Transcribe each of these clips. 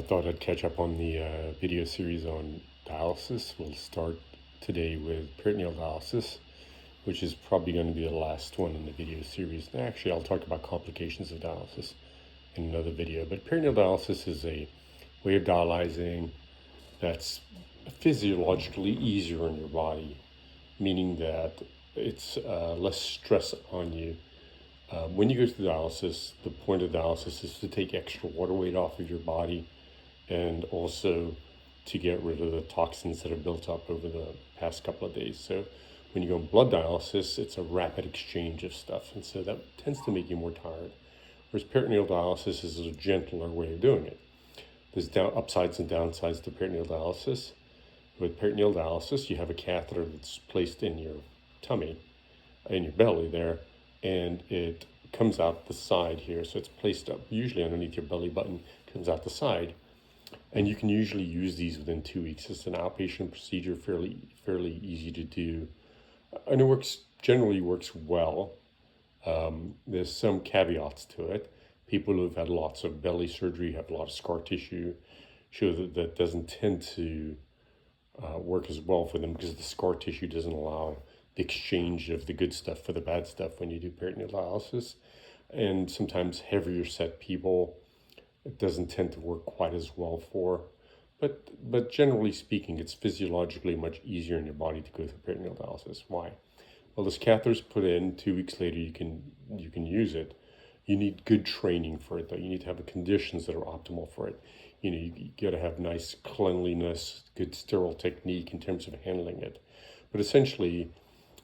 thought I'd catch up on the video series on dialysis. We'll start today with peritoneal dialysis, which is probably going to be the last one in the video series. Actually, I'll talk about complications of dialysis in another video. But peritoneal dialysis is a way of dialyzing that's physiologically easier on your body, meaning that it's less stress on you. When you go to dialysis, the point of dialysis is to take extra water weight off of your body and also to get rid of the toxins that have built up over the past couple of days. So when you go on blood dialysis, it's a rapid exchange of stuff, and so that tends to make you more tired. Whereas peritoneal dialysis is a gentler way of doing it. There's upsides and downsides to peritoneal dialysis. With peritoneal dialysis, you have a catheter that's placed in your tummy, in your belly there, and it comes out the side here. So it's placed up usually underneath your belly button, comes out the side. And you can usually use these within 2 weeks. It's an outpatient procedure, fairly easy to do. And it generally works well. There's some caveats to it. People who've had lots of belly surgery, have a lot of scar tissue, show that doesn't tend to work as well for them because the scar tissue doesn't allow the exchange of the good stuff for the bad stuff when you do peritoneal dialysis. And sometimes heavier set people, it doesn't tend to work quite as well for. But generally speaking, it's physiologically much easier in your body to go through peritoneal dialysis. Why? Well, this catheter's put in. 2 weeks later, you can use it. You need good training for it, though. You need to have the conditions that are optimal for it. You got to have nice cleanliness, good sterile technique in terms of handling it. But essentially,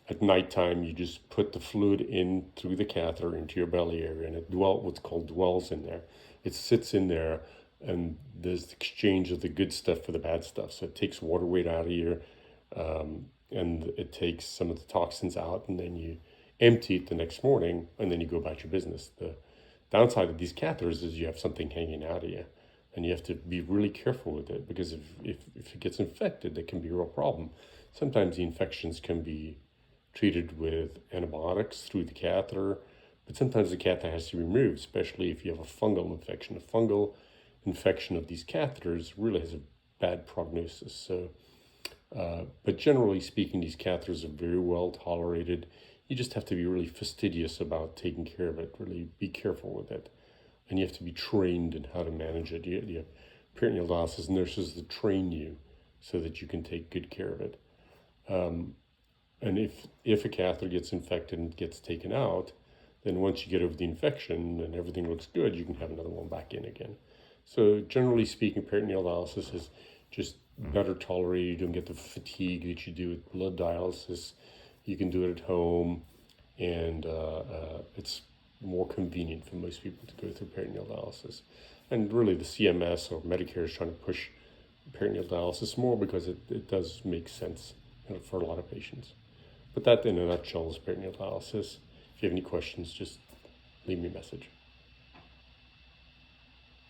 at nighttime, you just put the fluid in through the catheter into your belly area, and what's called dwells in there. It sits in there, and there's the exchange of the good stuff for the bad stuff. So it takes water weight out of here, and it takes some of the toxins out, and then you empty it the next morning, and then you go about your business. The downside of these catheters is you have something hanging out of you, and you have to be really careful with it, because if it gets infected, it can be a real problem. Sometimes the infections can be treated with antibiotics through the catheter, but sometimes the catheter has to be removed, especially if you have a fungal infection. A fungal infection of these catheters really has a bad prognosis. So, but generally speaking, these catheters are very well tolerated. You just have to be really fastidious about taking care of it, really be careful with it. And you have to be trained in how to manage it. You have peritoneal dialysis nurses that train you so that you can take good care of it. And if a catheter gets infected and gets taken out, then once you get over the infection and everything looks good, you can have another one back in again. So generally speaking, peritoneal dialysis is just better tolerated. You don't get the fatigue that you do with blood dialysis. You can do it at home, and it's more convenient for most people to go through peritoneal dialysis. And really the CMS or Medicare is trying to push peritoneal dialysis more because it does make sense for a lot of patients. But that in a nutshell is peritoneal dialysis. If you have any questions, just leave me a message.